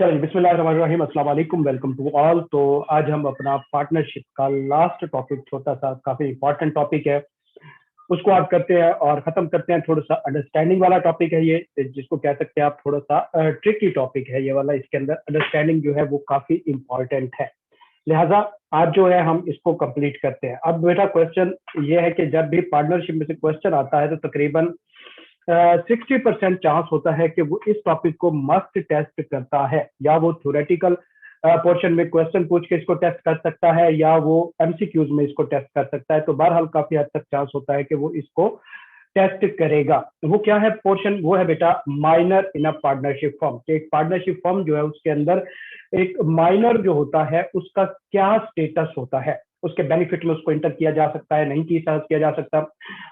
चलिए बिस्मिल्लाहिर्रहमानिर्रहीम, अस्सलाम वालेकुम, वेलकम टू ऑल। तो आज हम अपना पार्टनरशिप का लास्ट टॉपिक, छोटा सा काफी इंपॉर्टेंट टॉपिक है, उसको आज करते हैं और खत्म करते हैं। थोड़ा सा अंडरस्टैंडिंग वाला टॉपिक है ये, जिसको कह सकते हैं आप थोड़ा सा ट्रिकी टॉपिक है ये वाला। इसके अंदर अंडरस्टैंडिंग जो है वो काफी इंपॉर्टेंट है, लिहाजा आज जो है हम इसको कंप्लीट करते हैं। अब बेटा क्वेश्चन ये है कि जब भी पार्टनरशिप में से क्वेश्चन आता है तो तकरीबन 60% चांस होता है कि वो इस टॉपिक को मस्ट टेस्ट करता है, या वो थ्योरेटिकल पोर्शन में क्वेश्चन पूछ के इसको टेस्ट कर सकता है, या वो एमसीक्यूज में इसको टेस्ट कर सकता है। तो बहरहाल काफी हद तक चांस होता है कि वो इसको टेस्ट करेगा। वो क्या है पोर्शन? वो है बेटा minor in a partnership form. एक पार्टनरशिप फॉर्म जो है उसके अंदर एक माइनर जो होता है उसका क्या स्टेटस होता है, उसके बेनिफिट में उसको इंटर किया जा सकता है, नहीं किया जा सकता।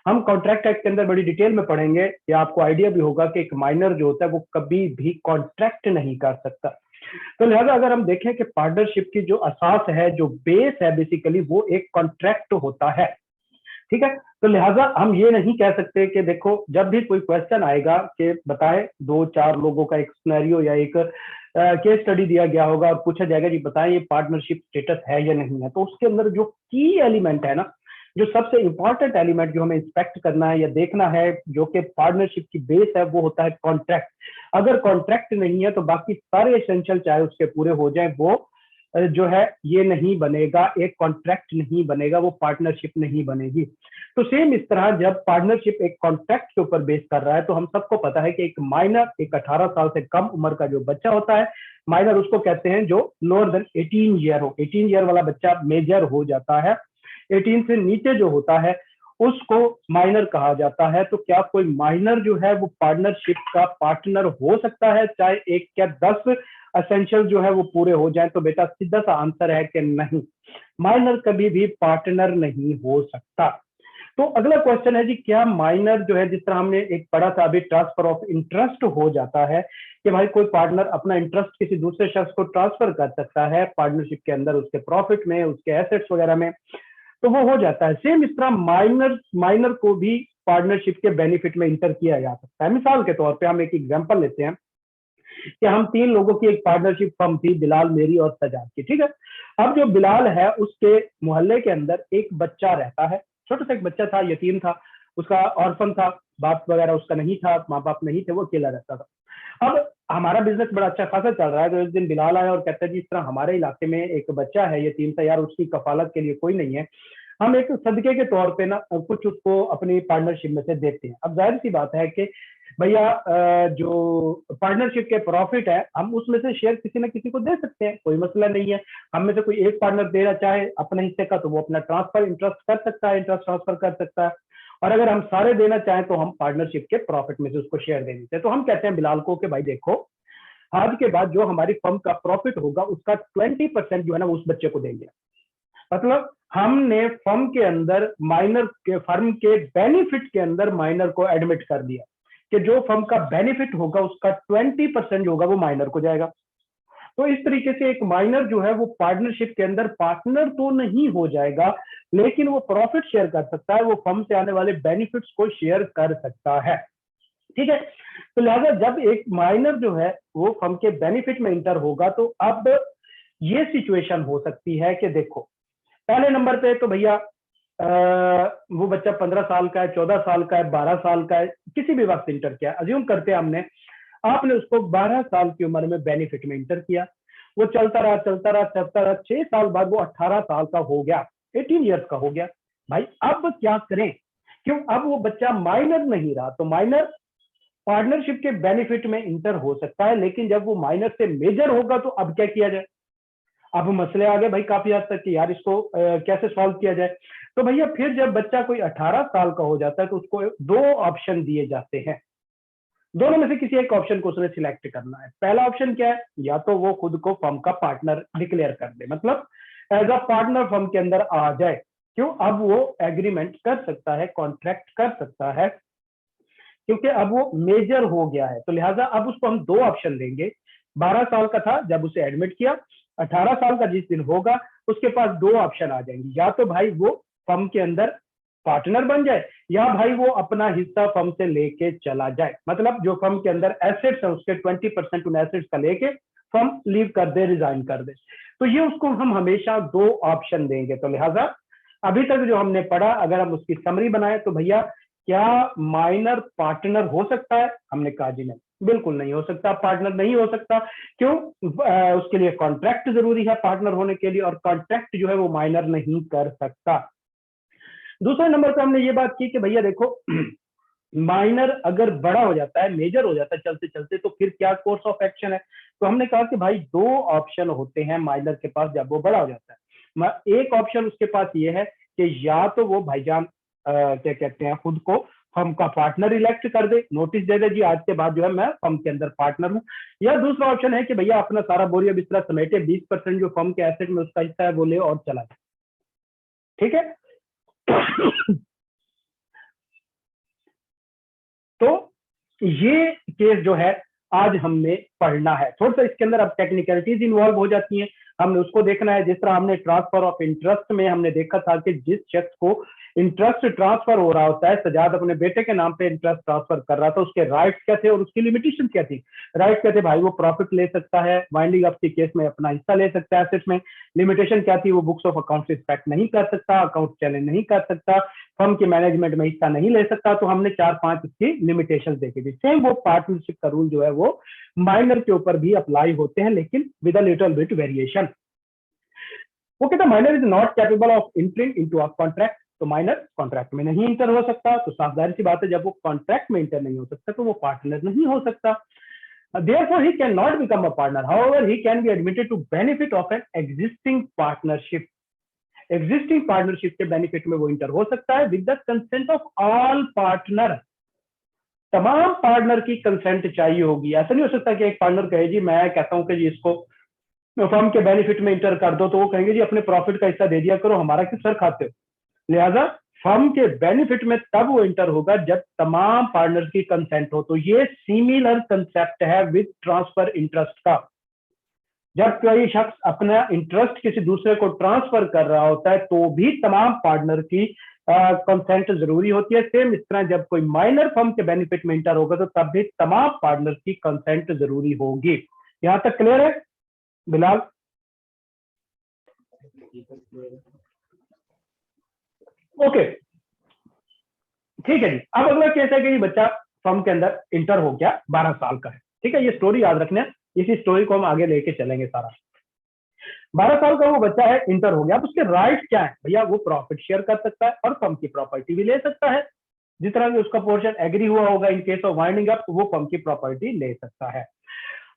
हम कॉन्ट्रैक्ट एक्ट के अंदर बड़ी डिटेल में पढ़ेंगे, या आपको आइडिया भी होगा कि एक माइनर जो होता है वो कभी भी कॉन्ट्रैक्ट नहीं कर सकता। तो लिहाजा अगर हम देखें कि पार्टनरशिप की जो असास है, जो बेस है, बेसिकली वो एक कॉन्ट्रैक्ट होता है। ठीक है, तो लिहाजा हम ये नहीं कह सकते कि देखो जब भी कोई क्वेश्चन आएगा कि बताएं, दो चार लोगों का एक सिनेरियो या एक केस स्टडी दिया गया होगा और पूछा जाएगा जी बताएं ये पार्टनरशिप स्टेटस है या नहीं है, तो उसके अंदर जो की एलिमेंट है ना, जो सबसे इंपॉर्टेंट एलिमेंट जो हमें इंस्पेक्ट करना है या देखना है, जो कि पार्टनरशिप की बेस है, वो होता है कॉन्ट्रैक्ट। अगर कॉन्ट्रैक्ट नहीं है तो बाकी सारे एसेंशियल चाहे उसके पूरे हो जाए, वो जो है ये नहीं बनेगा, एक कॉन्ट्रैक्ट नहीं बनेगा, वो पार्टनरशिप नहीं बनेगी। तो सेम इस तरह जब पार्टनरशिप एक कॉन्ट्रैक्ट के ऊपर बेस कर रहा है, तो हम सबको पता है कि एक माइनर, एक 18 साल से कम उम्र का जो बच्चा होता है, माइनर उसको कहते हैं जो लोअर देन 18 ईयर हो। 18 ईयर वाला बच्चा मेजर हो जाता है, 18 से नीचे जो होता है उसको माइनर कहा जाता है। तो क्या कोई माइनर जो है वो पार्टनरशिप का पार्टनर हो सकता है, चाहे एक क्या 10 असेंशियल जो है वो पूरे हो जाए? तो बेटा सीधा सा आंसर है कि नहीं, माइनर कभी भी पार्टनर नहीं हो सकता। तो अगला क्वेश्चन है जी, क्या माइनर जो है, जिस तरह हमने एक पढ़ा था अभी, ट्रांसफर ऑफ इंटरेस्ट हो जाता है कि भाई कोई पार्टनर अपना इंटरेस्ट किसी दूसरे शख्स को ट्रांसफर कर सकता है पार्टनरशिप के अंदर, उसके प्रॉफिट में, उसके एसेट्स वगैरह में, तो वो हो जाता है। सेम इस तरह माइनर को भी पार्टनरशिप के बेनिफिट में इंटर किया जा सकता है। मिसाल के तौर पे हम एक एग्जांपल लेते हैं कि हम 3 लोगों की एक पार्टनरशिप फर्म थी, बिलाल, मेरी और सजाद की। ठीक है, अब जो बिलाल है उसके मोहल्ले के अंदर एक बच्चा रहता है, छोटा सा एक बच्चा था, यतीम था, उसका ऑर्फन था, बाप वगैरह उसका नहीं था, माँ बाप नहीं थे, वो अकेला रहता था। अब हमारा बिजनेस बड़ा अच्छा खासा चल रहा है, तो इस दिन बिलाल आया और कहता है जी इस तरह हमारे इलाके में एक बच्चा है यतीम सा, यार उसकी कफालत के लिए कोई नहीं है, हम एक सदके के तौर पे ना कुछ उसको अपनी पार्टनरशिप में से देते हैं। अब जाहिर सी बात है कि भैया जो पार्टनरशिप के प्रॉफिट है हम उसमें से शेयर किसी ना किसी को दे सकते हैं, कोई मसला नहीं है। हम में से कोई एक पार्टनर देना चाहे अपने हिस्से का तो वो अपना ट्रांसफर इंटरेस्ट कर सकता है, इंटरेस्ट ट्रांसफर कर सकता है, और अगर हम सारे देना चाहें तो हम पार्टनरशिप के प्रॉफिट में से उसको शेयर दे देते हैं। तो हम कहते हैं बिलाल को कि भाई देखो, आज के बाद जो हमारी फर्म का प्रॉफिट होगा उसका 20% जो है ना वो उस बच्चे को देंगे। मतलब हमने फर्म के अंदर माइनर के, फर्म के बेनिफिट के अंदर माइनर को एडमिट कर दिया कि जो फर्म का बेनिफिट होगा उसका 20% जो होगा वो माइनर को जाएगा। तो इस तरीके से एक माइनर जो है वो पार्टनरशिप के अंदर पार्टनर तो नहीं हो जाएगा, लेकिन वो प्रॉफिट शेयर कर सकता है, वो फर्म से आने वाले बेनिफिट्स को शेयर कर सकता है। ठीक है, तो लिहाजा जब एक माइनर जो है वो फर्म के बेनिफिट में इंटर होगा, तो अब ये सिचुएशन हो सकती है कि देखो, पहले नंबर पे तो भैया वो बच्चा 15 साल का है, 14 साल का है, 12 साल का है, किसी भी वक्त इंटर किया, अज्यूम करते हैं हमने, आपने उसको 12 साल की उम्र में बेनिफिट में इंटर किया, वो चलता रहा चलता रहा चलता रहा, 6 साल बाद वो 18 साल का हो गया, 18 ईयर्स का हो गया। भाई अब क्या करें? क्यों? अब वो बच्चा माइनर नहीं रहा, तो माइनर पार्टनरशिप के बेनिफिट में इंटर हो सकता है, लेकिन जब वो माइनर से मेजर होगा तो अब क्या किया जाए? अब मसले आ गए भाई काफी हद तक कि यार इसको कैसे सॉल्व किया जाए। तो भैया फिर जब बच्चा कोई 18 साल का हो जाता है तो उसको 2 ऑप्शन दिए जाते हैं, दोनों में से किसी एक ऑप्शन को उसने सिलेक्ट करना है। पहला ऑप्शन क्या है? या तो वो खुद को फर्म का पार्टनर डिक्लेयर कर दे, मतलब एज अ पार्टनर फर्म के अंदर आ जाए। क्यों? अब वो एग्रीमेंट कर सकता है, कॉन्ट्रैक्ट कर सकता है, क्योंकि अब वो मेजर हो गया है। तो लिहाजा अब उसको हम 2 ऑप्शन देंगे। 12 साल का था जब उसे एडमिट किया, 18 साल का जिस दिन होगा उसके पास 2 ऑप्शन आ जाएंगे, या तो भाई वो फर्म के अंदर पार्टनर बन जाए, या भाई वो अपना हिस्सा फर्म से लेके चला जाए। मतलब जो फर्म के अंदर एसेट्स है उसके 20% उन एसेट्स का लेके फर्म लीव कर दे, रिजाइन कर दे, तो ये उसको हम हमेशा 2 ऑप्शन देंगे। तो लिहाजा अभी तक जो हमने पढ़ा, अगर हम उसकी समरी बनाए तो भैया, क्या माइनर पार्टनर हो सकता है? हमने कहा जी नहीं, बिल्कुल नहीं हो सकता, पार्टनर नहीं हो सकता। क्यों? उसके लिए कॉन्ट्रैक्ट जरूरी है पार्टनर होने के लिए, और कॉन्ट्रैक्ट जो है वो माइनर नहीं कर सकता। दूसरे नंबर पे हमने ये बात की कि भैया देखो, माइनर अगर बड़ा हो जाता है, मेजर हो जाता है चलते चलते, तो फिर क्या कोर्स ऑफ एक्शन है? तो हमने कहा कि भाई 2 ऑप्शन होते हैं माइनर के पास जब वो बड़ा हो जाता है। एक ऑप्शन उसके पास ये है कि या तो वो भाईजान क्या कहते हैं, खुद को फर्म का पार्टनर इलेक्ट कर दे, नोटिस दे दे जी आज के बाद जो है मैं फर्म के अंदर पार्टनर हूं। या दूसरा ऑप्शन है कि भैया अपना सारा बोरिया बिस्तरा समेटे, 20% जो फर्म के एसेट में उसका हिस्सा है वो ले और चला जाए। ठीक है। तो ये केस जो है आज हमने पढ़ना है। थोड़ा सा इसके अंदर अब टेक्निकलिटीज इन्वॉल्व हो जाती हैं, हमने उसको देखना है। जिस तरह हमने ट्रांसफर ऑफ इंटरेस्ट में हमने देखा था कि जिस शख्स को इंटरेस्ट ट्रांसफर हो रहा होता है, सजाद अपने बेटे के नाम पे इंटरेस्ट ट्रांसफर कर रहा था, उसके राइट्स क्या थे और उसकी लिमिटेशन क्या थी? राइट्स क्या थे भाई? वो प्रॉफिट ले सकता है, वाइंडिंग अप के केस में अपना हिस्सा ले सकता है एसेट्स में। लिमिटेशन क्या थी? वो बुक्स ऑफ अकाउंट इंस्पेक्ट नहीं कर सकता, अकाउंट चैलेंज नहीं कर सकता, फर्म के मैनेजमेंट में हिस्सा नहीं ले सकता। तो हमने 4-5 इसकी लिमिटेशन देखी थी। सेम वो पार्टनरशिप का रूल जो है वो माइनर के ऊपर भी अप्लाई होते हैं, लेकिन with a little bit variation. वो कहता है minor is not capable of entering into a contract. तो माइनर कॉन्ट्रैक्ट में नहीं इंटर हो सकता। तो साफ जाहिर सी बात है, जब वो कॉन्ट्रैक्ट में इंटर नहीं हो सकता तो वो पार्टनर नहीं हो सकता। Therefore, he cannot become a partner. However, he can be admitted to benefit of an existing partnership. Existing partnership के बेनिफिट में वो इंटर हो सकता है with the consent of all partner. तमाम पार्टनर की कंसेंट चाहिए होगी। ऐसा नहीं हो सकता कि एक पार्टनर कहे जी मैं कहता हूं कि जी इसको फर्म के बेनिफिट में इंटर कर दो, तो वो कहेंगे जी अपने प्रॉफिट का हिस्सा दे दिया करो, हमारा क्यों सर खाते हो? लिहाजा फर्म के बेनिफिट में तब वो इंटर होगा जब तमाम पार्टनर की कंसेंट हो। तो ये सिमिलर कंसेप्ट है विद ट्रांसफर इंटरेस्ट का। जब कोई शख्स अपना इंटरेस्ट किसी दूसरे को ट्रांसफर कर रहा होता है तो भी तमाम पार्टनर की कंसेंट जरूरी होती है। सेम इस तरह जब कोई माइनर फर्म के बेनिफिट में इंटर होगा तो तब भी तमाम पार्टनर की कंसेंट जरूरी होगी। यहां तक क्लियर है बिलाल? ओके, ठीक है जी। अब अगला केस है कि बच्चा फर्म के अंदर इंटर हो गया, 12 साल का है। ठीक है, ये स्टोरी याद रखना है, इसी स्टोरी को हम आगे लेके चलेंगे सारा। 12 साल का वो बच्चा है, इंटर हो गया। अब उसके राइट क्या है भैया? वो प्रॉफिट शेयर कर सकता है और फर्म की प्रॉपर्टी भी ले सकता है। जिस तरह से उसका पोर्शन एग्री हुआ होगा in case of winding up, वो फर्म की प्रॉपर्टी ले सकता है।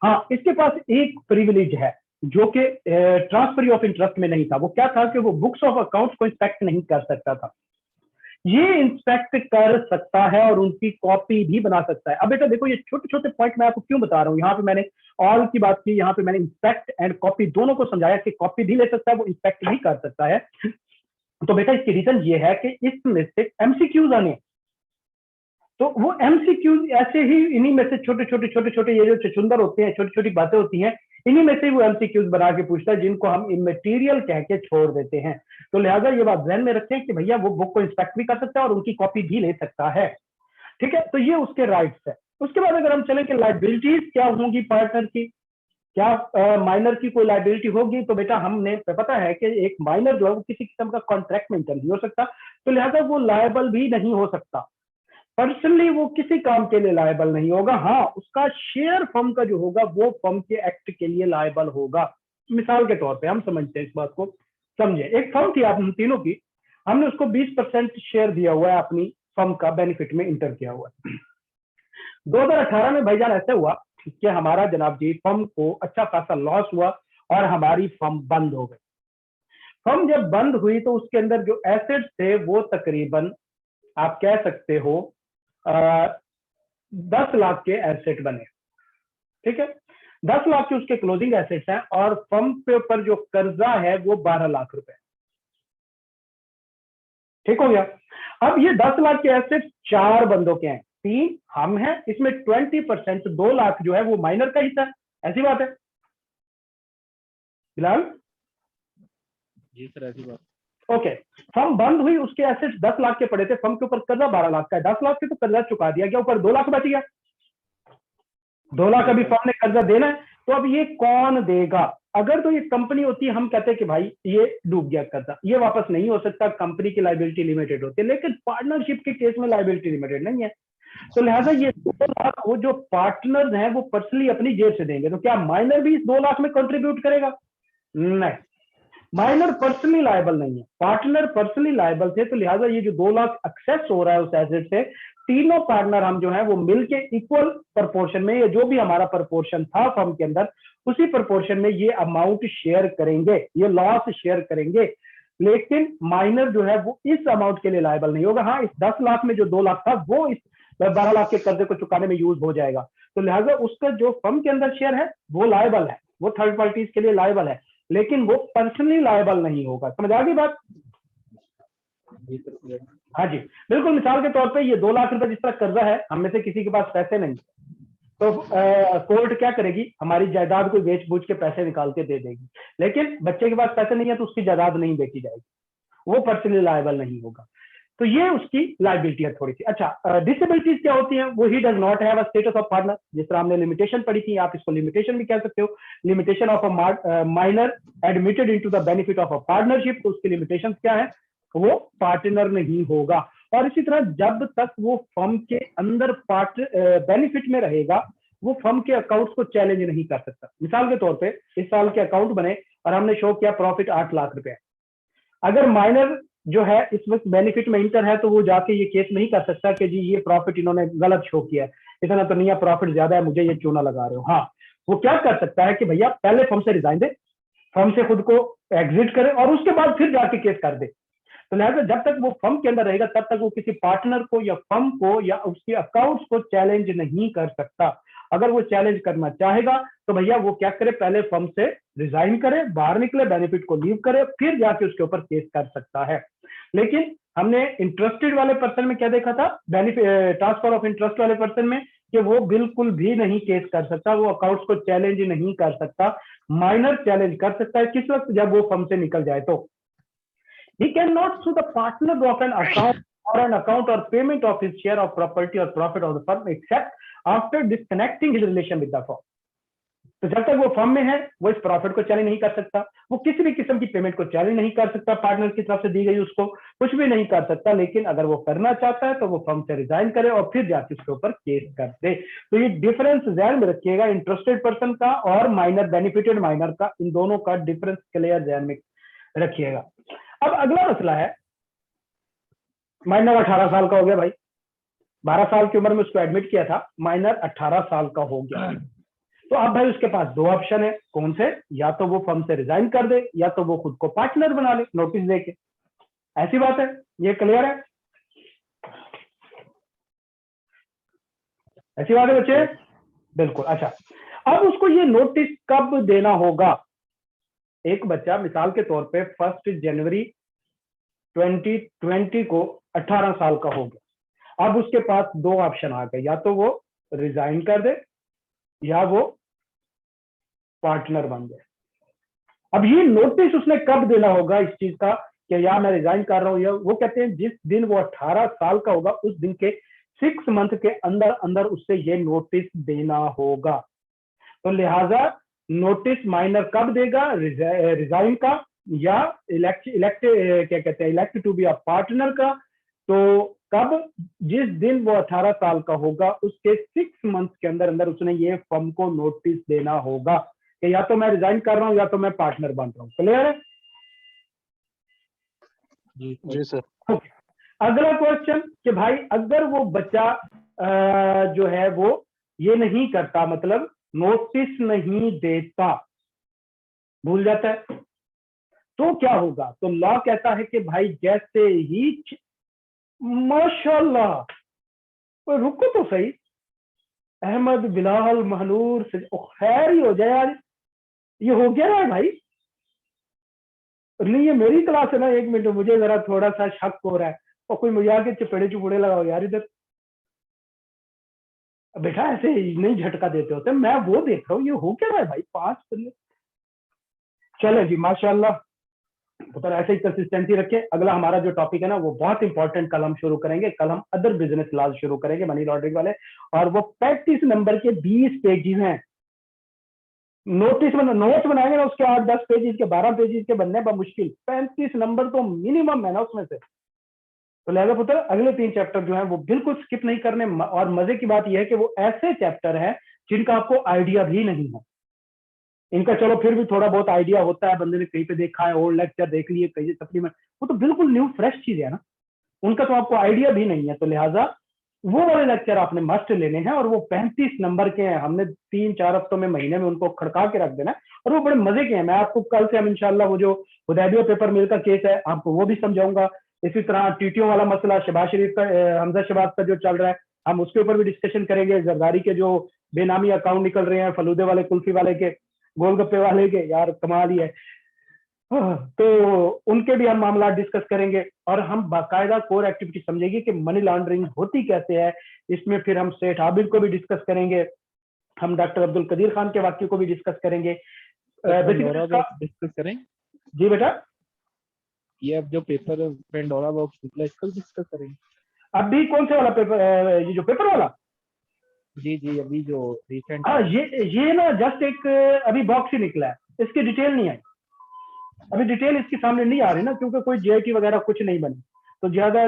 हाँ, इसके पास एक प्रिविलेज है जो कि ट्रांसफर ऑफ इंटरेस्ट में नहीं था। वो क्या था कि वो बुक्स ऑफ अकाउंट्स को इंस्पेक्ट नहीं कर सकता था। ये इंस्पेक्ट कर सकता है और उनकी कॉपी भी बना सकता है। अब बेटा देखो, ये छोटे छोटे पॉइंट मैं आपको क्यों बता रहा हूँ। यहाँ पे मैंने ऑल की बात की, यहाँ पे मैंने इंस्पेक्ट एंड कॉपी दोनों को समझाया कि कॉपी भी ले सकता है, वो इंस्पेक्ट भी कर सकता है। तो बेटा इसकी रीजन ये है कि इसमें से एमसीक्यूज आने, तो वो एमसीक्यूज ऐसे ही इन्हीं में से छोटे छोटे ये जो चुचुंदर होते हैं, छोटी छोटी बातें होती हैं, इन्हीं में से वो एमसीक्यूज बना के पूछता है जिनको हम इमटेरियल कह के छोड़ देते हैं। तो लिहाजा ये बात ध्यान में रखें कि भैया वो बुक को इंस्पेक्ट भी कर सकता है और उनकी कॉपी भी ले सकता है। ठीक है, तो ये उसके राइट्स है। उसके बाद अगर हम चलें कि लाइबिलिटीज क्या होंगी पार्टनर की, क्या माइनर की कोई लाइबिलिटी होगी? तो बेटा हमने पता है कि एक माइनर जो है वो किसी किस्म का कॉन्ट्रैक्ट में इंटर नहीं हो सकता, तो लिहाजा वो लायबल भी नहीं हो सकता। पर्सनली वो किसी काम के लिए लायबल नहीं होगा। हाँ, उसका शेयर फर्म का जो होगा वो फर्म के एक्ट के लिए लायबल होगा। मिसाल के तौर पे हम समझते हैं इस बात को, समझे। एक फर्म थी आप हम तीनों की, हमने उसको 20% शेयर दिया हुआ है, अपनी फर्म का बेनिफिट में इंटर किया हुआ है। 2018 में भाईजान ऐसे हुआ कि हमारा जनाब जी फर्म को अच्छा खासा लॉस हुआ और हमारी फर्म बंद हो गई। फर्म जब बंद हुई तो उसके अंदर जो एसेट्स थे वो तकरीबन आप कह सकते हो 10 लाख के एसेट बने। ठीक है, 10 लाख के उसके क्लोजिंग एसेट्स हैं और फर्म पे ऊपर जो कर्जा है वो 12 लाख रुपए। ठीक हो गया। अब ये 10 लाख के एसेट्स 4 बंदों के हैं, 3 हम हैं, इसमें 20% 2 लाख जो है वो माइनर का हिस्सा है। ऐसी बात है बिलाल? जी सर, ऐसी बात। ओके, फर्म बंद हुई, उसके एसेट्स 10 लाख के पड़े थे, फर्म के ऊपर कर्जा 12 लाख का है। 10 लाख से तो कर्जा चुका दिया गया, ऊपर 2 लाख बच गया। 2 लाख अभी फर्म ने कर्जा देना है, तो अब ये कौन देगा? अगर तो ये कंपनी होती है, हम कहते हैं कि भाई ये डूब गया कर्जा, ये वापस नहीं हो सकता, कंपनी की लाइबिलिटी लिमिटेड होती है। लेकिन पार्टनरशिप के केस में लाइबिलिटी लिमिटेड नहीं है, तो लिहाजा ये 2 लाख वो जो पार्टनर हैं वो पर्सनली अपनी जेब से देंगे। तो क्या माइनर भी इस 2 लाख में कंट्रीब्यूट करेगा? नहीं, माइनर पर्सनली लायबल नहीं है, पार्टनर पर्सनली लायबल थे। तो लिहाजा ये जो 2 लाख एक्सेस हो रहा है उस एसेट से, तीनों पार्टनर हम जो है वो मिलके इक्वल प्रपोर्शन में, या जो भी हमारा प्रपोर्शन था फर्म के अंदर, उसी प्रपोर्शन में ये अमाउंट शेयर करेंगे, ये लॉस शेयर करेंगे। लेकिन माइनर जो है वो इस अमाउंट के लिए लायबल नहीं होगा। हाँ, इस 10 लाख में जो 2 लाख था वो इस 12 लाख के कर्जे को चुकाने में यूज हो जाएगा। तो लिहाजा उसका जो फर्म के अंदर शेयर है वो लायबल है, वो थर्ड पार्टीज के लिए लायबल है, लेकिन वो पर्सनली लायबल नहीं होगा। समझ आ गई बात? जी सर clear। हाँ जी, बिल्कुल। मिसाल के तौर पे ये 2 लाख रुपए जिस तरह कर्जा है, हम में से किसी के पास पैसे नहीं, तो कोर्ट क्या करेगी? हमारी जायदाद को बेच बूझ के पैसे निकाल के दे देगी। लेकिन बच्चे के पास पैसे नहीं है तो उसकी जायदाद नहीं बेची जाएगी, वो पर्सनली लायबल नहीं होगा। तो ये उसकी लाइबिलिटी है थोड़ी सी। अच्छा, डिसेबिलिटीज क्या होती हैं? वो he does not have a status of partner, जिस तरह हमने लिमिटेशन पढ़ी थी, आप इसको लिमिटेशन भी कह सकते हो। Limitation of a minor admitted into the benefit of a partnership, तो उसकी लिमिटेशंस क्या है? वो पार्टनर नहीं होगा। और इसी तरह जब तक वो फर्म के अंदर बेनिफिट में रहेगा, वो फर्म के अकाउंट्स को चैलेंज नहीं कर सकता। मिसाल के तौर पे इस साल के अकाउंट बने और हमने शो किया प्रॉफिट 8 लाख रुपए, अगर माइनर जो है इस वक्त बेनिफिट में इंटर है, तो वो जाके ये केस नहीं कर सकता कि जी ये प्रॉफिट इन्होंने गलत शो किया है, इतना तो नहीं है, प्रॉफिट ज्यादा है, मुझे ये चूना लगा रहे हो। हाँ, वो क्या कर सकता है कि भैया पहले फर्म से रिजाइन दे, फर्म से खुद को एग्जिट करे और उसके बाद फिर जाके केस कर दे। तो लिहाजा जब तक वो फर्म के अंदर रहेगा तब तक वो किसी पार्टनर को या फर्म को या उसके अकाउंट्स को चैलेंज नहीं कर सकता। अगर वो चैलेंज करना चाहेगा तो भैया वो क्या करे? पहले फर्म से रिजाइन करे, बाहर निकले, बेनिफिट को लीव करे, फिर जाके उसके ऊपर केस कर सकता है। लेकिन हमने इंटरेस्टेड वाले पर्सन में क्या देखा था? बेनिफिट ट्रांसफर ऑफ इंटरेस्ट वाले पर्सन में कि वो बिल्कुल भी नहीं केस कर सकता, वो अकाउंट्स को चैलेंज नहीं कर सकता। माइनर चैलेंज कर सकता है किस वक्त? जब वो फर्म से निकल जाए। तो he cannot sue the partner of an account or payment of his share of property or profit of the firm except after disconnecting his relation with the firm. तो जब तक वो फर्म में है वो इस प्रॉफिट को चैलेंज नहीं कर सकता, वो किसी भी किस्म की पेमेंट को चैलेंज नहीं कर सकता, पार्टनर की तरफ से दी गई उसको कुछ भी नहीं कर सकता। लेकिन अगर वो करना चाहता है तो वो फर्म से रिजाइन करे और फिर जाके उसके ऊपर केस कर दे। तो ये डिफरेंस ध्यान में रखिएगा, इंटरेस्टेड पर्सन का और माइनर बेनिफिटेड माइनर का, इन दोनों का डिफरेंस क्लियर ध्यान में रखिएगा। अब अगला मसला है, माइनर 18 साल का हो गया भाई, 12 साल की उम्र में उसको एडमिट किया था, माइनर 18 साल का हो गया। तो अब भाई उसके पास 2 ऑप्शन है, कौन से? या तो वो फर्म से रिजाइन कर दे या तो वो खुद को पार्टनर बना ले नोटिस देके। ऐसी बात है, ये क्लियर है? ऐसी बात है बच्चे? बिल्कुल। अच्छा, अब उसको ये नोटिस कब देना होगा? एक बच्चा मिसाल के तौर पे 1 जनवरी 2020 को 18 साल का हो गया। अब उसके पास 2 ऑप्शन आ गए, या तो वो रिजाइन कर दे या वो पार्टनर बन जाए। अब ये नोटिस उसने कब देना होगा इस चीज का कि या मैं रिजाइन कर रहा हूं, या वो कहते हैं जिस दिन वो 18 साल का होगा उस दिन के 6 मंथ के अंदर अंदर उससे ये नोटिस देना होगा। तो लिहाजा नोटिस माइनर कब देगा? रिजाइन का या elect to be a partner का। तो कब? जिस दिन वो 18 साल का होगा उसके 6 मंथ के अंदर अंदर उसने ये फर्म को नोटिस देना होगा कि या तो मैं रिजाइन कर रहा हूं या तो मैं पार्टनर बन रहा हूं। क्लियर है? जी सर। अगला क्वेश्चन कि भाई अगर वो बच्चा जो है वो ये नहीं करता, मतलब नोटिस नहीं देता, भूल जाता है, तो क्या होगा? तो लॉ कहता है कि भाई जैसे ही माशाल्लाह, तो रुको तो सही, अहमद बिलाल महनूर से खैर ही हो जाए यार, ये हो गया है भाई। नहीं, ये मेरी क्लास है ना, 1 मिनट, मुझे जरा थोड़ा सा शक हो रहा है और कोई मुझे आके चपेड़े चुपड़े लगाओ यार इधर। बेटा ऐसे नहीं झटका देते होते, मैं वो देख रहा हूँ, ये हो क्या रहा है भाई? 5 चले जी, माशाल्लाह। तो ऐसे ही कंसिस्टेंसी रखें। अगला हमारा जो टॉपिक है ना वो बहुत इंपॉर्टेंट, कल हम शुरू करेंगे। कल हम अदर बिजनेस लॉज शुरू करेंगे, मनी लॉन्ड्रिंग वाले, और वो 35 नंबर के 20 पेजेस हैं। नोट्स बनाएंगे ना, उसके 8-10 पेजेस के 12 पेजेस के बनने पर मुश्किल 35 नंबर तो मिनिमम है ना उसमें से। तो लिहाजा पुत्र अगले 3 चैप्टर जो है वो बिल्कुल स्किप नहीं करने, और मजे की बात यह है कि वो ऐसे चैप्टर है जिनका आपको आइडिया भी नहीं है। इनका चलो फिर भी थोड़ा बहुत आइडिया होता है, बंदे ने कहीं पे देखा है, ओल्ड लेक्चर देख लिए, कहीं सप्लीमेंट, वो तो बिल्कुल न्यू फ्रेश चीज है ना, उनका तो आपको आइडिया भी नहीं है। तो लिहाजा वो वाले लेक्चर आपने मस्ट लेने हैं, और वो 35 नंबर के हैं। हमने 3-4 हफ्तों में, महीने में उनको खड़का के रख देना है, और वो बड़े मजे के हैं। मैं आपको कल से हम इंशाल्लाह वो जो हुदैबिया पेपर मिल का केस है आपको वो भी समझाऊंगा। इसी तरह टीटीओ वाला मसला, शहबाज शरीफ का, हमजा शहबाज का जो चल रहा है, हम उसके ऊपर भी डिस्कशन करेंगे। जरदारी के जो बेनामी अकाउंट निकल रहे हैं, फलूदे वाले, कुल्फी वाले के, गोलगप्पे वाले के, यार कमाल ही है। तो उनके भी हम मामला डिस्कस करेंगे, और हम बाकायदा कोर एक्टिविटी समझेंगे कि मनी लॉन्ड्रिंग होती कैसे है। इसमें फिर हम सेठ आबिद को भी डिस्कस करेंगे, हम डॉक्टर अब्दुल कदीर खान के वाक्य को भी डिस्कस करेंगे। डिस्कस करें जी बेटा, ये अब जो पेपर पेंडोरा बॉक्स निकला इसको डिस्कस करेंगे। अभी कौन से वाला पेपर, ये जो पेपर वाला? जी जी, अभी जो रिसेंट, हाँ, ये ना जस्ट एक अभी बॉक्स ही निकला है, इसकी डिटेल नहीं आई अभी, डिटेल इसके सामने नहीं आ रही ना, क्योंकि कोई जेआईटी वगैरह कुछ नहीं बनी। तो ज्यादा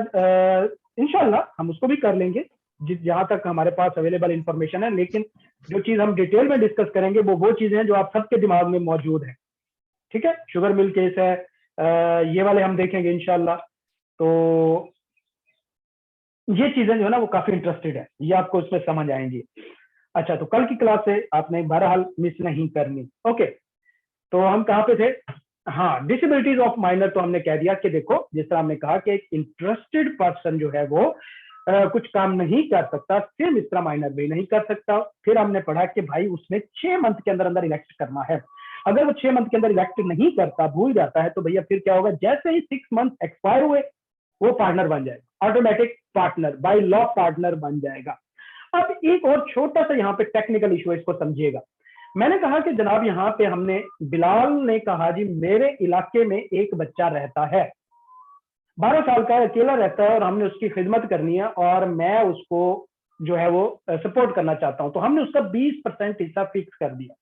इंशाल्लाह हम उसको भी कर लेंगे जहां तक हमारे पास अवेलेबल इंफॉर्मेशन है। लेकिन जो चीज हम डिटेल में डिस्कस करेंगे वो चीजें हैं जो आप सबके दिमाग में मौजूद है। ठीक है, शुगर मिल केस है, ये वाले हम देखेंगे इंशाल्लाह। तो ये चीजें जो है ना वो काफी इंटरेस्टेड है, ये आपको उसमें समझ आएंगी। अच्छा, तो कल की क्लास से आपने बहरहाल मिस नहीं करनी। ओके, तो हम कहाँ पे थे? हाँ, डिसेबिलिटीज ऑफ माइनर। तो हमने कह दिया कि देखो, जिस तरह हमने कहा कि एक इंटरेस्टेड पर्सन जो है वो कुछ काम नहीं कर सकता, सेम इस तरह माइनर भी नहीं कर सकता। फिर हमने पढ़ा कि भाई उसने 6 मंथ के अंदर अंदर इलेक्ट करना है। अगर वो 6 मंथ के अंदर इलेक्ट नहीं करता, भूल जाता है, तो भैया फिर क्या होगा? जैसे ही 6 मंथ एक्सपायर हुए वो पार्टनर बन जाएगा, automatic partner, by law partner बन जाएगा। अब एक और छोटा सा यहाँ पे टेक्निकल इशू है, इसको समझिएगा। मैंने कहा कि जनाब यहाँ पे हमने, बिलाल ने कहा जी मेरे इलाके में एक बच्चा रहता है, 12 साल का अकेला रहता है, और हमने उसकी खिदमत करनी है, और मैं उसको जो है वो सपोर्ट करना चाहता हूं। तो हमने उसका 20% हिस्सा फिक्स कर दिया।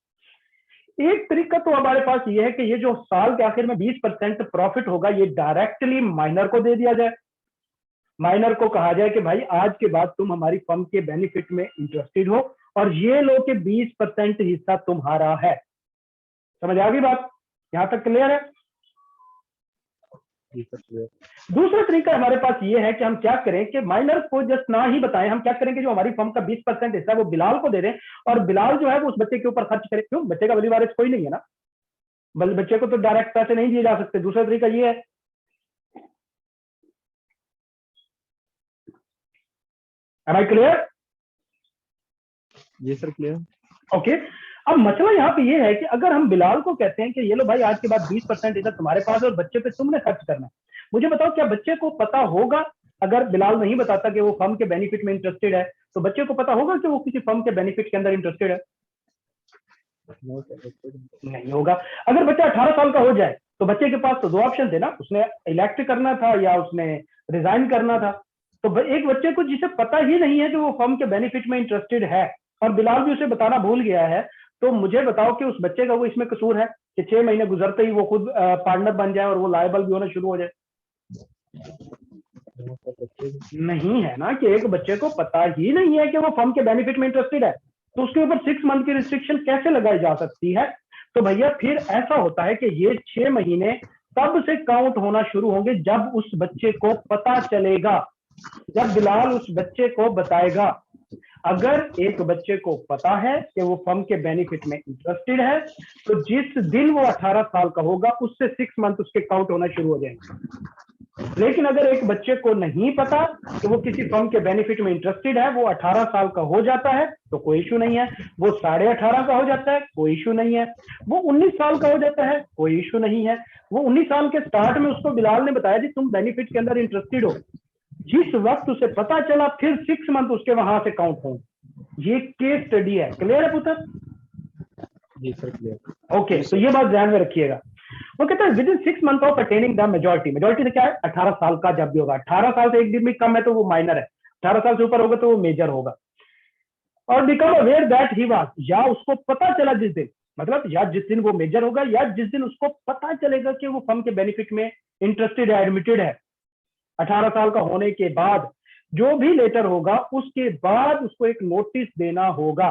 एक तरीका तो हमारे पास ये है कि ये जो साल के आखिर में 20% प्रॉफिट होगा, ये डायरेक्टली माइनर को दे दिया जाए। माइनर को कहा जाए कि भाई आज के बाद तुम हमारी फर्म के बेनिफिट में इंटरेस्टेड हो, और ये लो के 20% हिस्सा तुम्हारा है। समझ आ गई बात? यहां तक क्लियर है? दूसरा तरीका हमारे पास ये है कि हम क्या करें कि माइनर को जस्ट ना ही बताएं, हम क्या करें कि जो हमारी फर्म का 20% हिस्सा वो बिलाल को दे दें, और बिलाल जो है वो उस बच्चे के ऊपर खर्च करे। क्यों? बच्चे का वली वारिस कोई नहीं है ना, बच्चे को तो डायरेक्ट पैसे नहीं दिए जा सकते। दूसरा तरीका ये है। Am I clear? जी सर, क्लियर। ओके, अब मसला यहाँ पे ये है कि अगर हम बिलाल को कहते हैं कि ये लो भाई आज के बाद 20% इधर तुम्हारे पास है और बच्चे पे तुमने खर्च करना है, मुझे बताओ क्या बच्चे को पता होगा? अगर बिलाल नहीं बताता कि वो फर्म के बेनिफिट में इंटरेस्टेड है, तो बच्चे को पता होगा कि वो किसी फर्म के बेनिफिट के अंदर इंटरेस्टेड है? नहीं होगा। अगर बच्चा 18 साल का हो जाए तो बच्चे के पास तो 2 ऑप्शन थे ना, उसने इलेक्ट करना था या उसने रिजाइन करना था। तो एक बच्चे को जिसे पता ही नहीं है कि वो फर्म के बेनिफिट में इंटरेस्टेड है, और बिलाल भी उसे बताना भूल गया है, तो मुझे बताओ कि उस बच्चे का वो इसमें कसूर है कि 6 महीने गुजरते ही वो खुद पार्टनर बन जाए और वो लायबल भी होना शुरू हो जाए? नहीं है ना, कि एक बच्चे को पता ही नहीं है कि वो फर्म के बेनिफिट में इंटरेस्टेड है, तो उसके ऊपर 6 मंथ की रिस्ट्रिक्शन कैसे लगाई जा सकती है? तो भैया फिर ऐसा होता है कि ये 6 महीने तब से काउंट होना शुरू होंगे जब उस बच्चे को पता चलेगा, जब बिलाल उस बच्चे को बताएगा। अगर एक बच्चे को पता है कि वो फर्म के बेनिफिट में इंटरेस्टेड है, तो जिस दिन वो 18 साल का होगा उससे 6 मंथ उसके काउंट होना शुरू हो जाएंगे। लेकिन अगर एक बच्चे को नहीं पता कि वो किसी फर्म के बेनिफिट में इंटरेस्टेड है, वो 18 साल का हो जाता है तो कोई इशू नहीं है, वो 18.5 का हो जाता है कोई इशू नहीं है, वो 19 साल का हो जाता है कोई इशू नहीं है। वो 19 साल के स्टार्ट में उसको बिलाल ने बताया जी तुम बेनिफिट के अंदर इंटरेस्टेड हो, जिस वक्त उसे पता चला फिर 6 मंथ उसके वहां से काउंट होंगे। ये केस स्टडी है। क्लियर है पुत्र? जी सर, क्लियर। ओके, तो ये बात ध्यान में रखिएगा। वो कहता है with in 6 month of attaining the majority. Majority से क्या है? 18 साल का जब भी होगा, 18 साल से एक दिन भी कम है तो वो माइनर है, 18 साल से ऊपर होगा तो वो मेजर होगा। और become aware that he was, या उसको पता चला जिस दिन, मतलब या जिस दिन वो मेजर होगा या जिस दिन उसको पता चलेगा कि वो फर्म के बेनिफिट में इंटरेस्टेड है, एडमिटेड है। 18 साल का होने के बाद जो भी लेटर होगा उसके बाद उसको एक नोटिस देना होगा,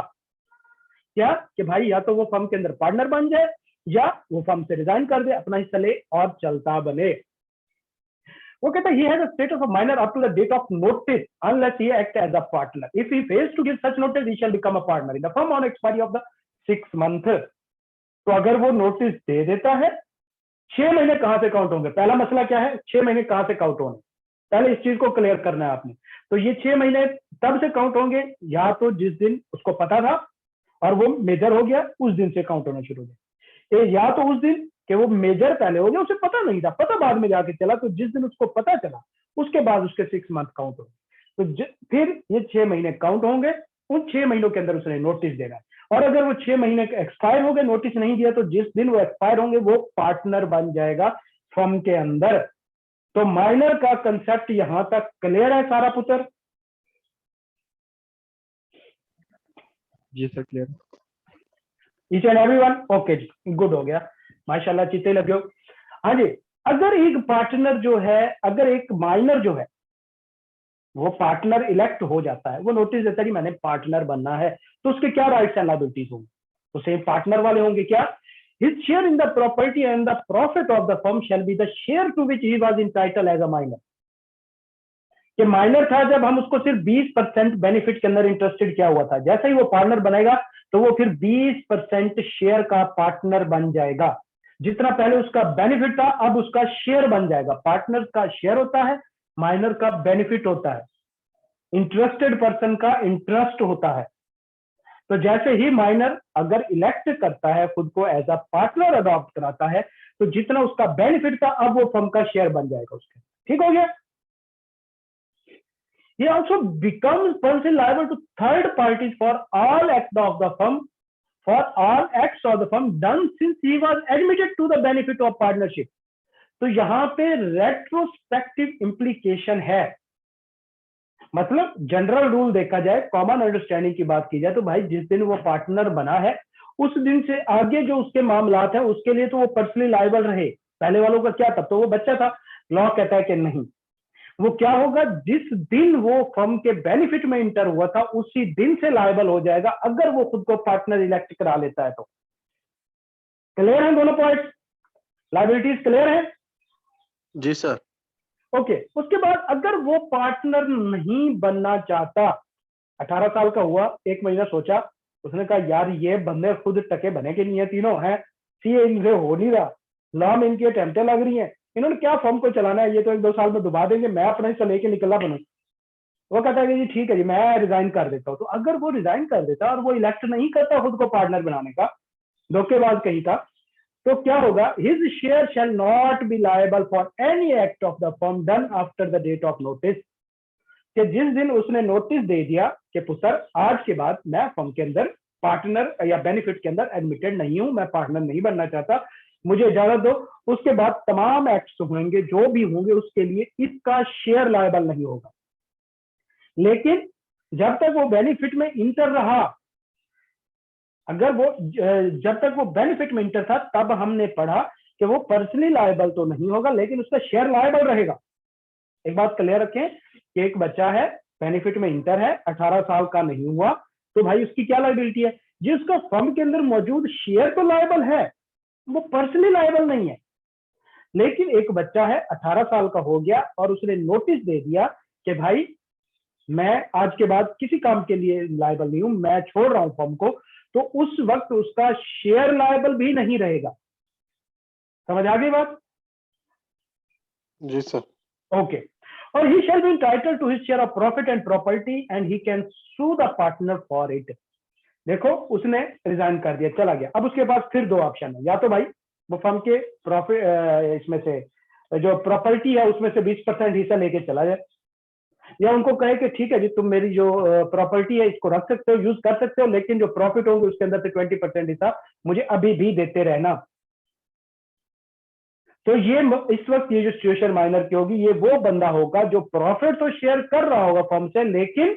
क्या कि भाई या तो वो फर्म के अंदर पार्टनर बन जाए या वो फर्म से रिजाइन कर दे, अपना हिस्सा ले और चलता बने। वो कहता है he has a status of minor up to the date of notice unless he act as a partner. If he fails to give such notice, he shall become a partner in the firm on expiry of the 6 month. तो अगर वो notice दे देता है, 6 महीने कहां से count होंगे? पहला मसला क्या है, 6 महीने कहां से काउंट होंगे? पहले इस चीज को क्लियर करना है आपने। तो ये 6 महीने तब से काउंट होंगे या तो जिस दिन उसको पता था और वो मेजर हो गया उस दिन से काउंट होना शुरू हो गया, या तो उस दिन कि वो मेजर पहले हो गया, उसे पता नहीं था, पता बाद में जाके चला, तो जिस दिन उसको पता चला उसके बाद उसके 6 मंथ काउंट होंगे। तो फिर ये 6 महीने काउंट होंगे, उन 6 महीनों के अंदर उसने नोटिस देना है। और अगर वो 6 महीने एक्सपायर हो गए, नोटिस नहीं दिया, तो जिस दिन वो एक्सपायर होंगे वो पार्टनर बन जाएगा फर्म के अंदर। तो माइनर का कंसेप्ट यहां तक क्लियर है सारा पुत्र? जी sir clear. Each and everyone okay जी, गुड हो गया, माशाल्लाह, चित्ते लगे हो। हाँ जी, अगर एक पार्टनर जो है, अगर एक माइनर जो है वो पार्टनर इलेक्ट हो जाता है, वो नोटिस देता है कि मैंने पार्टनर बनना है, तो उसके क्या राइट्स एंड लायबिलिटीज होंगे? तो सेम पार्टनर वाले होंगे क्या? His share in the property and the profit of the firm shall be the share to which he was entitled as a minor. कि माइनर था जब हम उसको सिर्फ 20% बेनिफिट के अंदर इंटरेस्टेड किया हुआ था, जैसे ही वो पार्टनर बनेगा तो वो फिर 20% शेयर का पार्टनर बन जाएगा। जितना पहले उसका बेनिफिट था अब उसका शेयर बन जाएगा। पार्टनर का शेयर होता है, माइनर का बेनिफिट होता है, इंटरेस्टेड पर्सन का इंटरेस्ट होता है। तो जैसे ही माइनर अगर इलेक्ट करता है, खुद को एज अ पार्टनर अडॉप्ट कराता है, तो जितना उसका बेनिफिट था अब वो फर्म का शेयर बन जाएगा उसके। ठीक हो गया? He also becomes personally liable to third parties for all acts of the firm, done since he was admitted to the benefit of partnership. तो यहां पे रेट्रोस्पेक्टिव इंप्लीकेशन है। मतलब जनरल रूल देखा जाए, कॉमन अंडरस्टैंडिंग की बात की जाए, तो भाई जिस दिन वो पार्टनर बना है उस दिन से आगे जो उसके मामलात है उसके लिए तो वो पर्सनली लायबल रहे। पहले वालों का क्या, तब तो वो बच्चा था। लॉ कहता है कि नहीं, वो क्या होगा, जिस दिन वो फर्म के बेनिफिट में इंटर हुआ था उसी दिन से लायबल हो जाएगा अगर वो खुद को पार्टनर इलेक्ट करा लेता है तो। क्लियर है दोनों पॉइंट्स? लायबिलिटीज क्लियर है? जी सर। ओके। उसके बाद अगर वो पार्टनर नहीं बनना चाहता, 18 साल का हुआ, 1 महीना सोचा, उसने कहा यार ये बंदे खुद टके बने के नहीं है, तीनों हैं, सीए इनसे हो नहीं रहा, लॉ में इनकी अटेम्प्टें लग रही हैं, इन्होंने क्या फर्म को चलाना है, ये तो 1-2 साल में डुबा देंगे, मैं अपना हिस्सा लेके निकला बनू। वो कहता है कि जी ठीक है जी मैं रिजाइन कर देता हूँ। तो अगर वो रिजाइन कर देता और वो इलेक्ट नहीं करता खुद को पार्टनर बनाने का, धोखेबाज कहीं का, तो क्या होगा, his share shall not be liable for any act of the firm done after the date of notice. कि जिस दिन उसने नोटिस दे दिया कि पुत्र आज के बाद मैं फर्म के अंदर पार्टनर या बेनिफिट के अंदर एडमिटेड नहीं हूं, मैं पार्टनर नहीं बनना चाहता, मुझे इजाजत दो, उसके बाद तमाम एक्ट्स होंगे जो भी होंगे उसके लिए इसका शेयर लायबल नहीं होगा। लेकिन जब तक वो बेनिफिट में इंटर रहा, अगर वो जब तक वो बेनिफिट में इंटर था तब हमने पढ़ा कि वो पर्सनली लायबल तो नहीं होगा लेकिन उसका शेयर लायबल रहेगा। एक बात क्लियर रखें कि एक बच्चा है, बेनिफिट में इंटर है, 18 साल का नहीं हुआ, तो भाई उसकी क्या लायबिलिटी है? जिसका फर्म के अंदर मौजूद शेयर तो लायबल है, वो पर्सनली लायबल नहीं है। लेकिन एक बच्चा है, 18 साल का हो गया और उसने नोटिस दे दिया कि भाई मैं आज के बाद किसी काम के लिए लायबल नहीं हूं, मैं छोड़ रहा हूं फर्म को, तो उस वक्त उसका शेयर लायबल भी नहीं रहेगा। समझ आ गई बात? जी सर। ओके। और he shall be entitled to his share of profit and property and he can sue the partner for it। देखो उसने रिजाइन कर दिया, चला गया, अब उसके पास फिर 2 ऑप्शन है, या तो भाई वो फर्म के प्रॉफिट इसमें से जो प्रॉपर्टी है उसमें से 20% हिस्सा लेके चला जाए, या उनको कहे कि ठीक है जी तुम मेरी जो प्रॉपर्टी है इसको रख सकते हो, यूज कर सकते हो, लेकिन जो प्रॉफिट होंगे उसके अंदर से 20% हिस्सा मुझे अभी भी देते रहना। तो ये इस वक्त ये जो सिचुएशन माइनर की होगी, ये वो बंदा होगा जो प्रॉफिट तो शेयर कर रहा होगा फर्म से लेकिन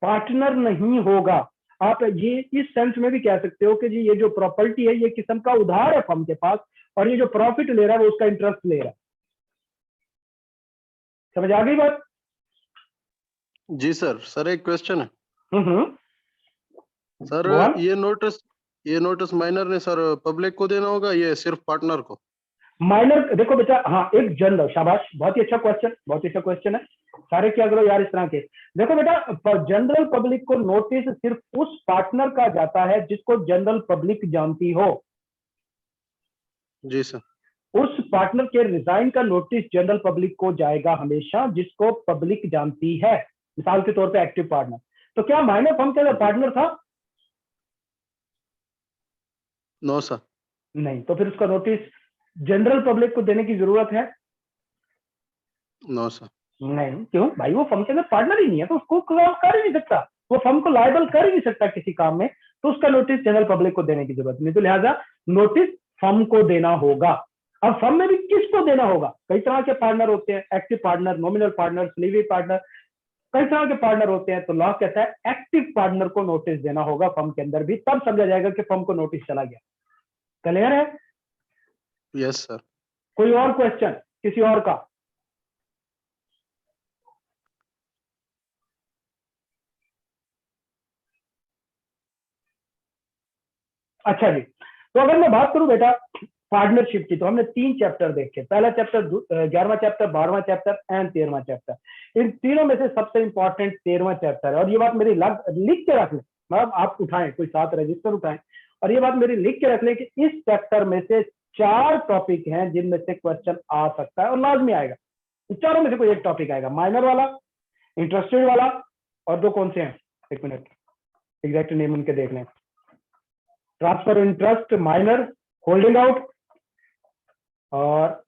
पार्टनर नहीं होगा। आप ये इस सेंस में भी कह सकते हो कि जी ये जो प्रॉपर्टी है ये किस्म का उधार है फर्म के पास, और ये जो प्रॉफिट ले रहा है वो उसका इंटरेस्ट ले रहा है। समझ आ गई बात? जी सर। सर एक क्वेश्चन है हम्म। सर। Go on. ये नोटिस माइनर ने सर पब्लिक को देना होगा, ये सिर्फ पार्टनर को? माइनर देखो बेटा, हाँ एक जनरल, शाबाश, बहुत ही अच्छा क्वेश्चन, बहुत ही अच्छा क्वेश्चन है। सारे क्या करो यार इस तरह के। देखो बेटा, जनरल पब्लिक को नोटिस सिर्फ उस पार्टनर का जाता है जिसको जनरल पब्लिक जानती हो। जी सर। उस पार्टनर के रिजाइन का नोटिस जनरल पब्लिक को जाएगा हमेशा जिसको पब्लिक जानती है। मिसाल के तौर पे एक्टिव पार्टनर। तो क्या माइनर फर्म का पार्टनर था? No sir. नहीं। तो फिर उसका नोटिस जनरल पब्लिक को देने की जरूरत है? No sir. नहीं। क्यों भाई? वो फर्म के अंदर पार्टनर ही नहीं है, तो उसको काम कर ही नहीं सकता, वो फर्म को लायबल कर ही नहीं सकता किसी काम में, तो उसका नोटिस जनरल पब्लिक को देने की जरूरत नहीं। तो लिहाजा नोटिस फर्म को देना होगा। अब फर्म में भी किसको देना होगा? कई तरह के पार्टनर होते हैं, एक्टिव पार्टनर, नॉमिनल पार्टनर, स्लीवी पार्टनर, कई तरह के पार्टनर होते हैं। तो लॉ कहता है एक्टिव पार्टनर को नोटिस देना होगा फर्म के अंदर भी, तब समझा जाएगा कि फर्म को नोटिस चला गया। क्लियर है? Yes sir. कोई और क्वेश्चन किसी और का? अच्छा जी। तो अगर मैं बात करूं बेटा पार्टनरशिप की, तो हमने 3 चैप्टर देखे। पहला चैप्टर 11वां चैप्टर, 12वां चैप्टर एंड 13वां चैप्टर। इन तीनों में से सबसे इंपॉर्टेंट 13वां चैप्टर है। और ये बात मेरी लिख के रख लें, मतलब आप उठाएं, कोई साथ रजिस्टर उठाएं, और ये बात मेरी लिख के रख लें कि इस चैप्टर में से 4 टॉपिक हैं जिनमें से क्वेश्चन आ सकता है और लाजमी आएगा। इन चारों में से कोई एक टॉपिक आएगा, माइनर वाला, इंटरेस्टेड वाला, और 2 कौन से हैं? एक मिनट, एग्जैक्ट नेम उनके देख लें। Transfer interest minor, holding out, और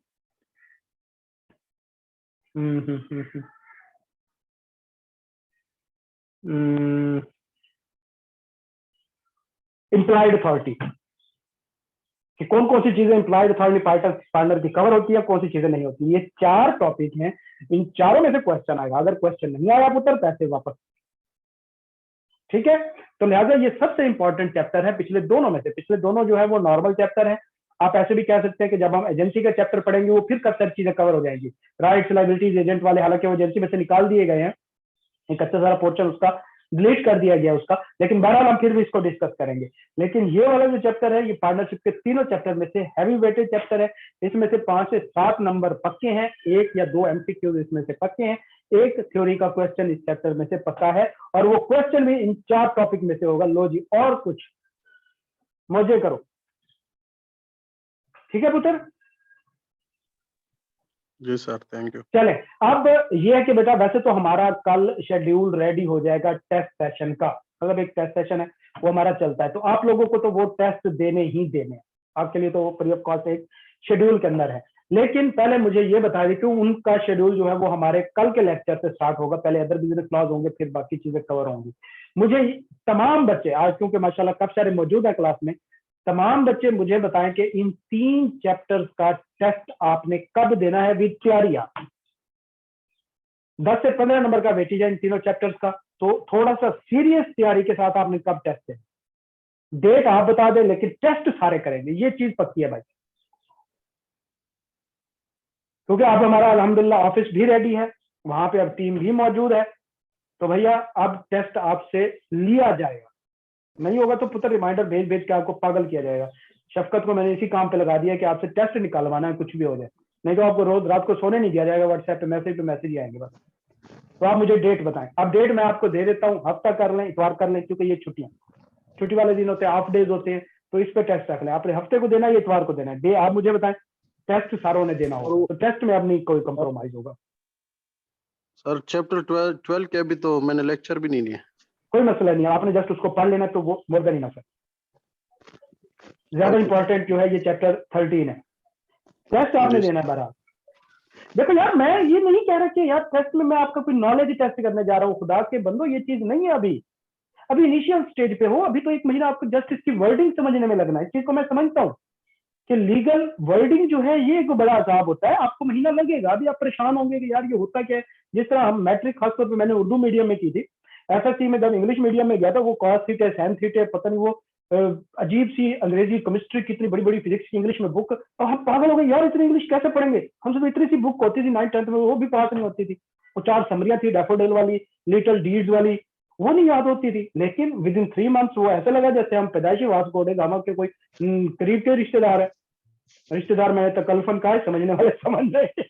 इम्प्लाइड अथॉरिटी, कि कौन कौन सी चीजें इम्प्लाइड अथॉरिटी पार्टनर की कवर होती है, कौन सी चीजें नहीं होती। ये 4 टॉपिक हैं, इन चारों में से क्वेश्चन आएगा। अगर क्वेश्चन नहीं आया पुत्र, पैसे वापस। ठीक है? तो लिहाजा ये सबसे इंपॉर्टेंट चैप्टर है पिछले दोनों में से। पिछले दोनों जो है वो नॉर्मल चैप्टर है। आप ऐसे भी कह सकते हैं कि जब हम एजेंसी का चैप्टर पढ़ेंगे वो फिर कब चीजें कवर हो जाएंगी। राइट्स, लायबिलिटीज, एजेंट वाले, हालांकि वो एजेंसी में से निकाल दिए गए हैं, एक अच्छा सारा पोर्शन उसका डिलीट कर दिया गया उसका, लेकिन बहरहाल हम फिर भी इसको डिस्कस करेंगे। लेकिन ये वाला जो चैप्टर है, ये पार्टनरशिप के तीनों चैप्टर में से हैवी वेटेड चैप्टर है। इसमें से 5 से 7 नंबर पक्के हैं, 1 या 2 एमसीक्यूज इसमें से पक्के हैं, एक थ्योरी का क्वेश्चन इस चैप्टर में से पक्का है, और वो क्वेश्चन भी इन 4 टॉपिक में से होगा। लो जी, और कुछ मजे करो। ठीक है पुत्र? जी सर, थैंक यू। चले, अब ये है कि बेटा वैसे तो हमारा कल शेड्यूल रेडी हो जाएगा टेस्ट सेशन का, मतलब एक टेस्ट सेशन है वो हमारा चलता है, तो आप लोगों को तो वो टेस्ट देने ही देने हैं, आपके लिए तो वो फ्री ऑफ कॉस्ट एक शेड्यूल के अंदर है। लेकिन पहले मुझे ये बता दें कि उनका शेड्यूल जो है वो हमारे कल के लेक्चर से स्टार्ट होगा। पहले अदर बिजनेस लॉज होंगे, फिर बाकी चीजें कवर होंगी। मुझे तमाम बच्चे आज, क्योंकि माशाल्लाह काफी सारे मौजूद है क्लास में, तमाम बच्चे मुझे बताएं कि इन 3 चैप्टर्स का टेस्ट आपने कब देना है विद तैयारी। 10 से 15 नंबर का वेटेज है इन तीनों चैप्टर्स का, तो थोड़ा सा सीरियस तैयारी के साथ आपने कब टेस्ट देना, डेट आप बता दें, लेकिन टेस्ट सारे करेंगे, ये चीज पक्की है भाई। क्योंकि अब हमारा अल्हम्दुलिल्लाह ऑफिस भी रेडी है, वहां पे अब टीम भी मौजूद है, तो भैया अब टेस्ट आपसे लिया जाएगा। नहीं होगा तो पुत्र रिमाइंडर भेज भेज के आपको पागल किया जाएगा। शफकत को मैंने इसी काम पे लगा दिया कि आपसे टेस्ट निकालवाना है, कुछ भी हो जाए, नहीं तो आपको रोज रात को सोने नहीं दिया जाएगा। व्हाट्सएप पे मैसेज आएंगे बस। तो आप मुझे डेट बताएं। अब डेट मैं आपको दे देता हूँ, हफ्ता कर लें, इतवार कर लें, क्योंकि ये छुट्टी वाले दिन होते हैं, हाफ डेज होते हैं, तो इस पे टेस्ट रख लें। आपने हफ्ते को देना है, इतवार को देना है, डे आप मुझे बताएं। टेस्ट सारों ने देना होगा, तो टेस्ट में अब नहीं कोई कंप्रोमाइज होगा। सर चैप्टर 12 के अभी तो मैंने लेक्चर भी नहीं लिया। कोई मसला नहीं है, आपने जस्ट उसको पढ़ लेना, तो वो मोर देन इनफ है। ज्यादा इंपॉर्टेंट जो है ये चैप्टर 13 है। टेस्ट आपने देना है बराबर। देखो यार, मैं ये नहीं कह रहा कि यार टेस्ट में मैं आपका कोई नॉलेज टेस्ट करने जा रहा हूँ, खुदा के बंदो ये चीज नहीं है। अभी इनिशियल स्टेज पे हो, अभी तो 1 महीना आपको जस्ट इसकी वर्डिंग समझने में लगना है। इस चीज को मैं समझता हूँ कि लीगल वर्डिंग जो है ये एक बड़ा अजाब होता है, आपको महीना लगेगा। अभी आप परेशान होंगे कि यार ये होता क्या है। जिस तरह हम मैट्रिक खासतौर पर मैंने उर्दू मीडियम में की थी, एसएससी में जब इंग्लिश मीडियम में गया था, वो कॉस थीटा साइन थीटा पता नहीं वो अजीब सी अंग्रेजी केमिस्ट्री कितनी बड़ी बड़ी फिजिक्स की इंग्लिश में बुक, और हम पागल हो गए यार इतनी इंग्लिश कैसे पढ़ेंगे, हमसे तो इतनी सी बुक होती थी 9th 10th में, वो भी पास नहीं होती थी। वो 4 समरियां थी डैफोडिल वाली, लिटिल डीड्स वाली, वो नहीं याद होती थी। लेकिन विद इन 3 मंथ्स वो ऐसा लगा जैसे हम पैदाइशी वास्को डे गामा के कोई करीब के रिश्तेदार है। रिश्तेदार मैंने तकल्फन कहा है, समझने वाले समझ रहे।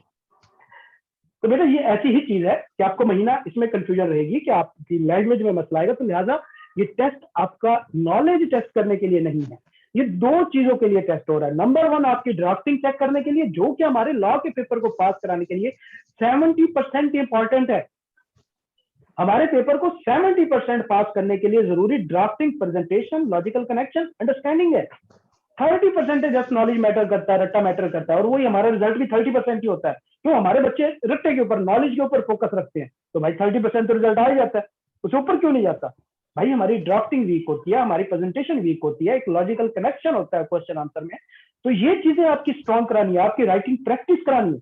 तो बेटा ये ऐसी ही चीज है कि आपको महीना इसमें कंफ्यूजन रहेगी कि आपकी लैंग्वेज में मसला आएगा, तो लिहाजा ये टेस्ट आपका नॉलेज टेस्ट करने के लिए नहीं है, ये 2 चीजों के लिए टेस्ट हो रहा है। नंबर 1 आपकी ड्राफ्टिंग चेक करने के लिए, जो कि हमारे लॉ के पेपर को पास कराने के लिए 70% इंपॉर्टेंट है। हमारे पेपर को 70% पास करने के लिए जरूरी drafting, presentation, logical connection, understanding है। 30% जस्ट नॉलेज मैटर करता है, रट्टा मैटर करता है, और वही हमारा रिजल्ट भी 30% ही होता है। क्यों? हमारे बच्चे रट्टे के ऊपर, नॉलेज के ऊपर फोकस रखते हैं, तो भाई 30% तो रिजल्ट आ ही जाता है, उसके ऊपर क्यों नहीं जाता? भाई हमारी ड्राफ्टिंग वीक होती है, हमारी प्रेजेंटेशन वीक होती है, एक लॉजिकल कनेक्शन होता है क्वेश्चन आंसर में, तो ये चीजें आपकी स्ट्रॉन्ग करानी है, आपकी राइटिंग प्रैक्टिस करानी है।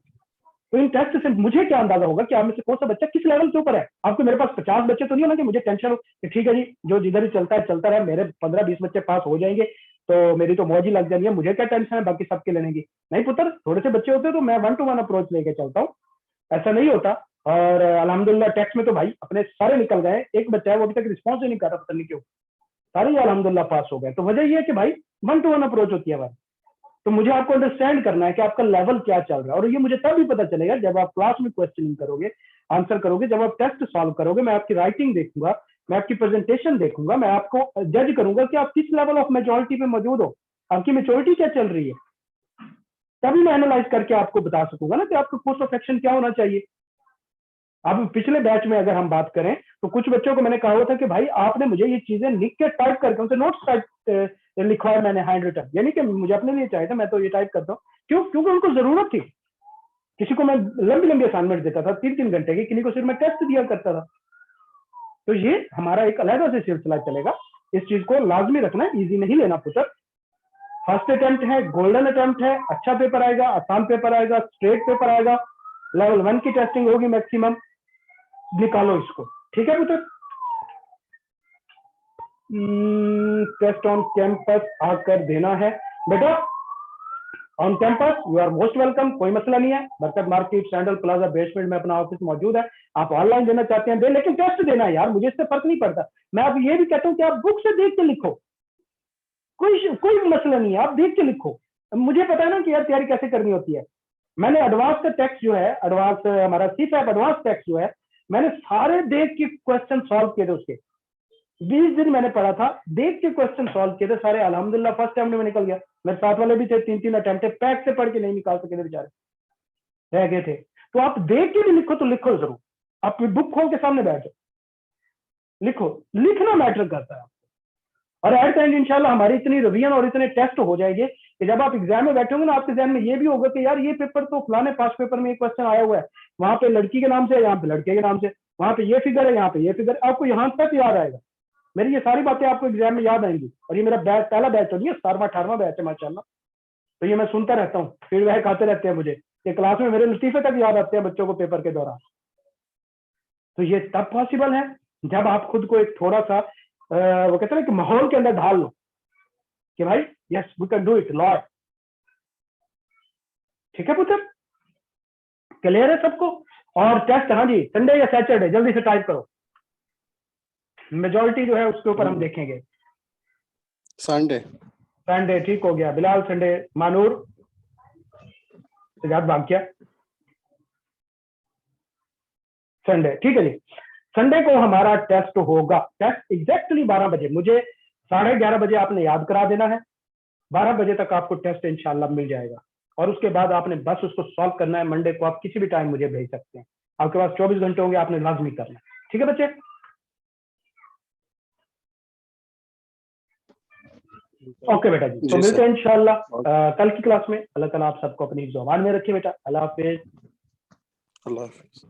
तो इन टेस्ट से मुझे क्या अंदाजा होगा कि आप में से कौन सा बच्चा किस लेवल के ऊपर है? आपको मेरे पास 50 बच्चे तो नहीं होना कि मुझे टेंशन हो कि ठीक है जी जो जिधर ही चलता है चलता रहे, मेरे 15-20 बच्चे पास हो जाएंगे तो मेरी तो मौज ही लग जानी है, मुझे क्या टेंशन है बाकी सबके लेने की। नहीं पुत्र, थोड़े से बच्चे होते तो मैं 1-to-1 अप्रोच लेके चलता हूँ, ऐसा नहीं होता। और अल्हम्दुलिल्लाह टेक्स्ट में तो भाई अपने सारे निकल गए, एक बच्चा है वो अभी तक रिस्पॉन्स ही नहीं कर रहा, पता नहीं क्यों, सारे अल्हम्दुलिल्लाह पास हो गए। तो वजह ये है कि भाई 1-to-1 अप्रोच होती है भाई। तो मुझे आपको अंडरस्टैंड करना है कि आपका लेवल क्या चल रहा है, और ये मुझे तब भी पता चलेगा जब आप क्लास में क्वेश्चनिंग करोगे, आंसर करोगे, जब आप टेस्ट सॉल्व करोगे, मैं आपकी राइटिंग देखूंगा, मैं आपकी प्रेजेंटेशन देखूंगा, मैं आपको जज करूंगा कि आप किस लेवल ऑफ मेजोरिटी पे मौजूद हो, आपकी मेच्योरिटी क्या चल रही है, तभी मैं एनालाइज करके आपको बता सकूंगा ना कि आपका कोर्स ऑफ एक्शन क्या होना चाहिए। अब पिछले बैच में अगर हम बात करें तो कुछ बच्चों को मैंने कहा हुआ था कि भाई आपने मुझे ये चीजें लिख के टाइप करके, उनसे नोट्स टाइप लिखवाया मैंने हैंड रिटन, यानी कि मुझे अपने लिए चाहिए था, मैं तो ये टाइप करता हूँ। क्यों? क्योंकि उनको जरूरत थी। किसी को मैं लंबी लंबी असाइनमेंट देता था 3-3 घंटे की, किसी को सिर्फ मैं टेस्ट दिया करता था। तो ये हमारा एक अलग से सिलसिला चलेगा, इस चीज को लाजमी रखना, इजी नहीं लेना पुत्र। फर्स्ट अटेम्प्ट है, गोल्डन अटेम्प्ट है, अच्छा पेपर आएगा, आसान पेपर आएगा, स्ट्रेट पेपर आएगा, लेवल 1 की टेस्टिंग होगी मैक्सिमम, निकालो इसको, ठीक है पुत्र। टेस्ट ऑन कैंपस आकर देना है बेटा, on campus you are most welcome, कोई मसला नहीं है। बरकत मार्केट, सैंडल प्लाजा बेसमेंट में अपना ऑफिस मौजूद है, आप ऑनलाइन देना चाहते हैं दे, लेकिन टेस्ट देना है यार, मुझे इससे फर्क नहीं पड़ता। मैं आप ये भी कहता हूँ कि आप बुक से देख के लिखो, कोई मसला नहीं है, आप देख के लिखो। मुझे पता है ना कि यार तैयारी कैसे करनी होती है। मैंने एडवांस का टेक्स्ट जो है, एडवांस हमारा सीफैप एडवांस टेक्स्ट जो है, मैंने सारे देख के क्वेश्चन सॉल्व किए थे, उसके 20 दिन मैंने पढ़ा था, देख के क्वेश्चन सॉल्व किए थे सारे, अल्हम्दुलिल्लाह फर्स्ट अटेम्प्ट में निकल गया। मेरे साथ वाले भी थे 3-3 अटेम्प्ट, पैक से पढ़ के नहीं निकाल सके थे बेचारे, रह गए थे। तो आप देख के भी लिखो तो लिखो जरूर, आप बुक खोल के सामने बैठ जाओ, लिखो, लिखना मैटर करता है। और एट द एंड इंशाल्लाह हमारी इतनी रिवीजन और इतने टेस्ट हो जाएंगे कि जब आप एग्जाम में बैठोगे ना, आपके एग्जाम में ये भी होगा कि यार ये पेपर तो फलाने पास पेपर में एक क्वेश्चन आया हुआ है, वहां पे लड़की के नाम से, यहाँ पे लड़के के नाम से, वहां पे ये फिगर है, यहाँ पे ये फिगर, आपको यहाँ तक याद आएगा। मेरी ये सारी बातें आपको एग्जाम में याद आएंगी, और ये मेरा बैच पहला बैच हो, 17वां-18वां बैच है माशाल्लाह। तो ये मैं सुनता रहता हूँ, फीडबैक आते रहते हैं मुझे, ये क्लास में मेरे लतीफे तक याद आते हैं बच्चों को पेपर के दौरान। तो ये तब पॉसिबल है जब आप खुद को एक थोड़ा सा वो कहते हैं कि माहौल के अंदर ढाल लो कि भाई yes we can do it lord. ठीक है पुत्र, क्लियर है सबको? और टेस्ट, हाँ जी, संडे या सैटरडे जल्दी से टाइप करो, मेजॉरिटी जो है उसके ऊपर हम देखेंगे। संडे, संडे ठीक हो गया, बिलाल संडे, मानूर भाग्य संडे, ठीक है जी। संडे को हमारा टेस्ट होगा, टेस्ट एग्जैक्टली 12 बजे, मुझे 11:30 बजे आपने याद करा देना है, 12 बजे तक आपको टेस्ट इंशाल्लाह मिल जाएगा। और उसके बाद आपने बस उसको सॉल्व करना है। मंडे को आप किसी भी टाइम मुझे भेज सकते हैं, आपके पास 24 घंटे होंगे, आपने लाजमी करना है। ठीक है बच्चे? ओके बेटा जी, तो मिलते हैं इंशाल्लाह कल की क्लास में। अल्लाह ताला आप सबको अपनी ज़ुबान में रखे बेटा। अल्लाह हाफिज। अल्लाह हाफिज।